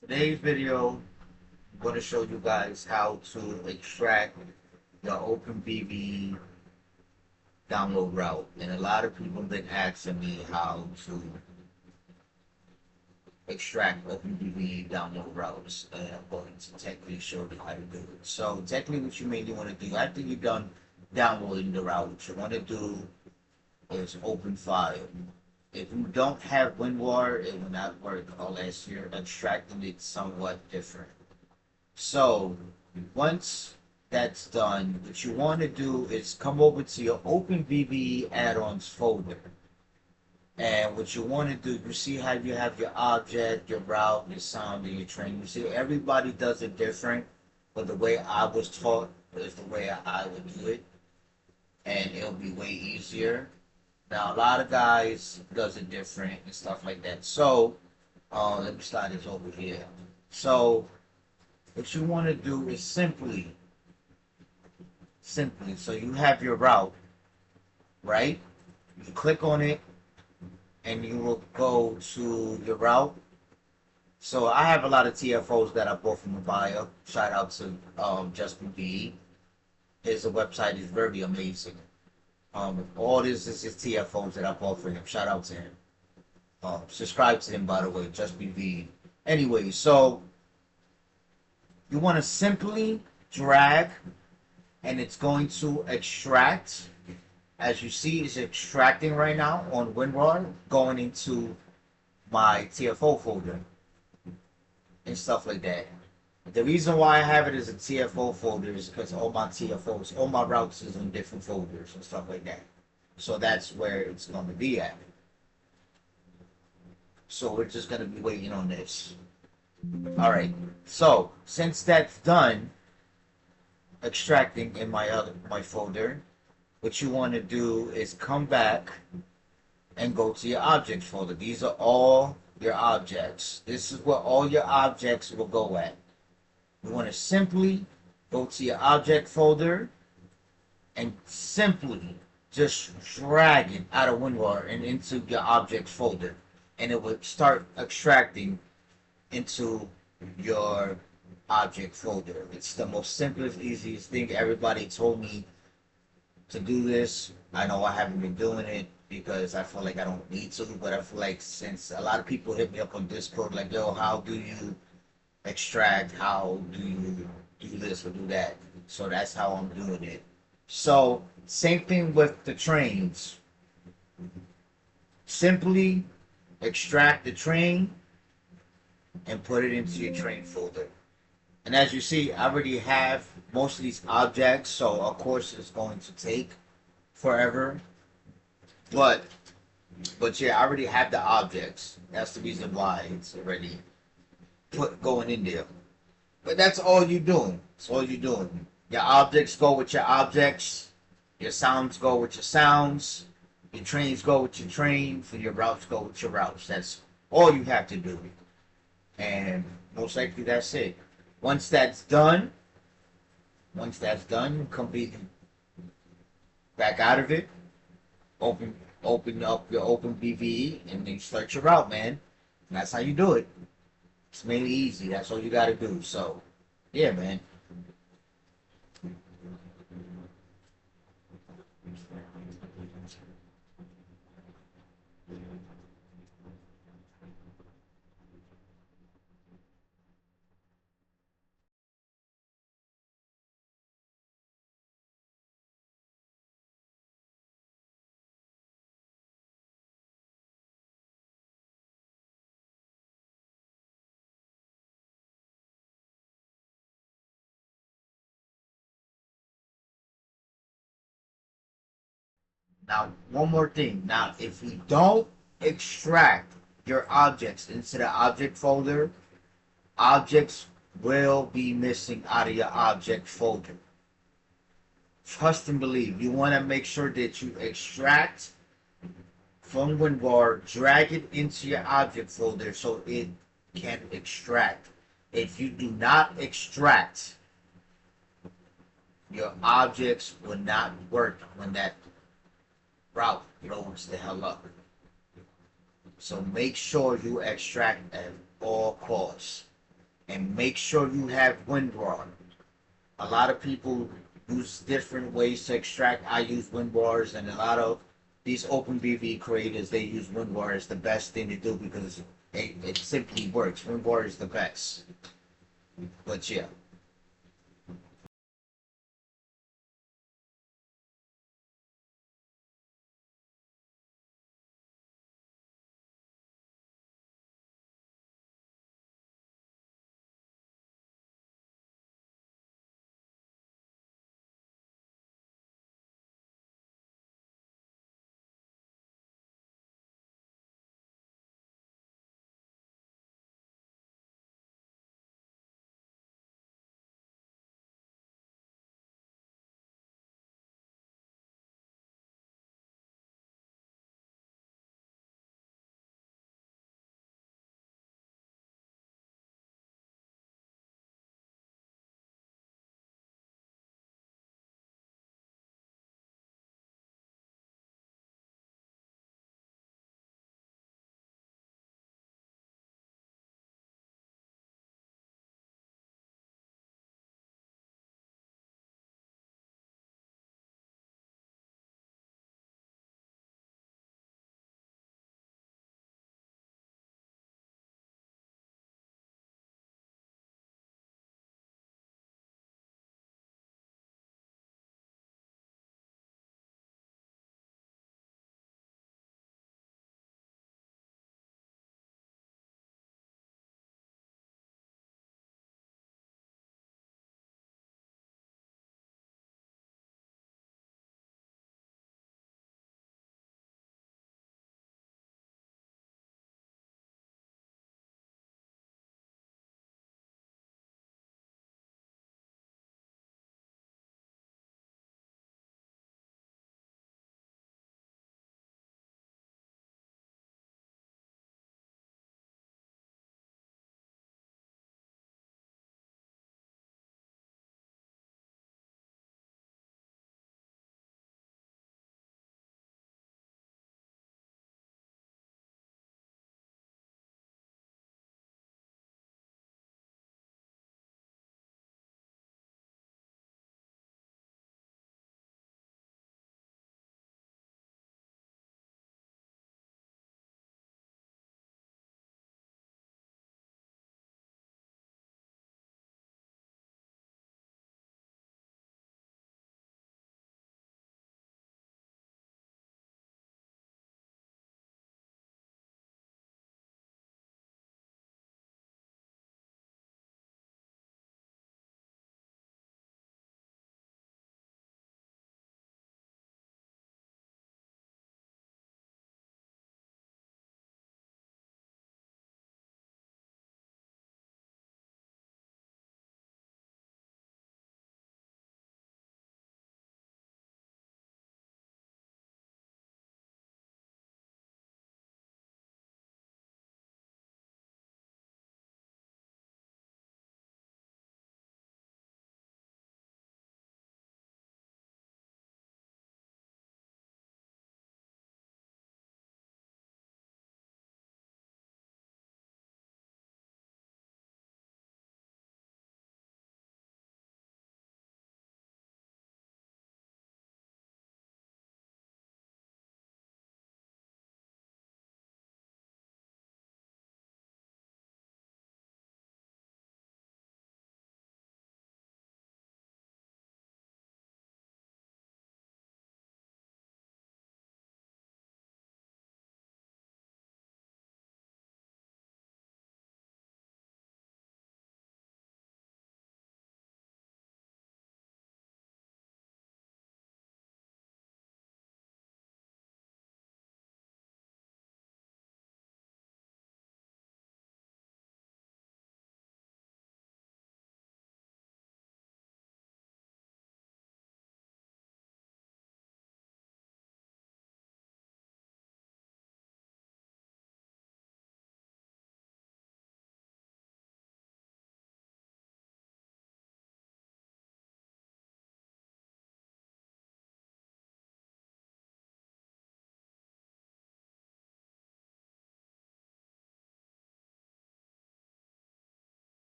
Today's video, I'm going to show you guys how to extract the OpenBVE download route. And a lot of people have been asking me how to extract OpenBVE download routes. And I'm going to technically show you how to do it. So technically what you mainly want to do, after you're done downloading the route, what you want to do is open file. If you don't have WinRAR, it will not work unless you're extracting it somewhat different. So once that's done, what you want to do is come over to your OpenBVE add-ons folder. And what you want to do, you see how you have your object, your route, your sound, and your train. You see everybody does it different, but the way I was taught is the way I would do it, and it'll be way easier. Now a lot of guys does it different and stuff like that. So let me slide this over here. So what you want to do is simply, so you have your route, right? You click on it and you will go to your route. So I have a lot of TFOs that I bought from the bio. Shout out to OpenBVE. His website is very amazing. All this is his TFOs that I bought for him. Shout out to him. Subscribe to him, by the way, OpenBVE. Anyway, so you want to simply drag and it's going to extract. As you see, it's extracting right now on WinRAR, going into my TFO folder and stuff like that. The reason why I have it as a TFO folder is because all my TFOs, all my routes is in different folders and stuff like that. So that's where it's going to be at. So we're just going to be waiting on this. All right. So since that's done, extracting in my folder, what you want to do is come back and go to your objects folder. These are all your objects. This is where all your objects will go at. You want to simply go to your object folder and simply just drag it out of WinRAR and into your objects folder, and it will start extracting into your object folder. It's the most simplest, easiest thing. Everybody told me to do this. I know I haven't been doing it because I feel like I don't need to, but I feel like since a lot of people hit me up on Discord like, yo, how do you extract? How do you do this or do that? So that's how I'm doing it. So same thing with the trains. Simply extract the train and put it into your train folder. And as you see, I already have most of these objects, so of course it's going to take forever. But yeah, I already have the objects. That's the reason why it's already going in there. But that's all you're doing. That's all you're doing. Your objects go with your objects. Your sounds go with your sounds. Your trains go with your trains. And your routes go with your routes. That's all you have to do. And most likely that's it. Once that's done, you completely back out of it. Open up your OpenBVE and then you start your route, man. And that's how you do it. It's mainly easy. That's all you got to do. So, yeah, man. Now, one more thing. Now, if you don't extract your objects into the object folder, objects will be missing out of your object folder. Trust and believe. You want to make sure that you extract from WinRAR, drag it into your object folder so it can extract. If you do not extract, your objects will not work when that route loads the hell up. So make sure you extract at all costs. and make sure you have WinRAR. A lot of people use different ways to extract. I use WinRARs, and a lot of these OpenBVE creators, they use WinRAR as the best thing to do because it simply works. WinRAR is the best. But yeah.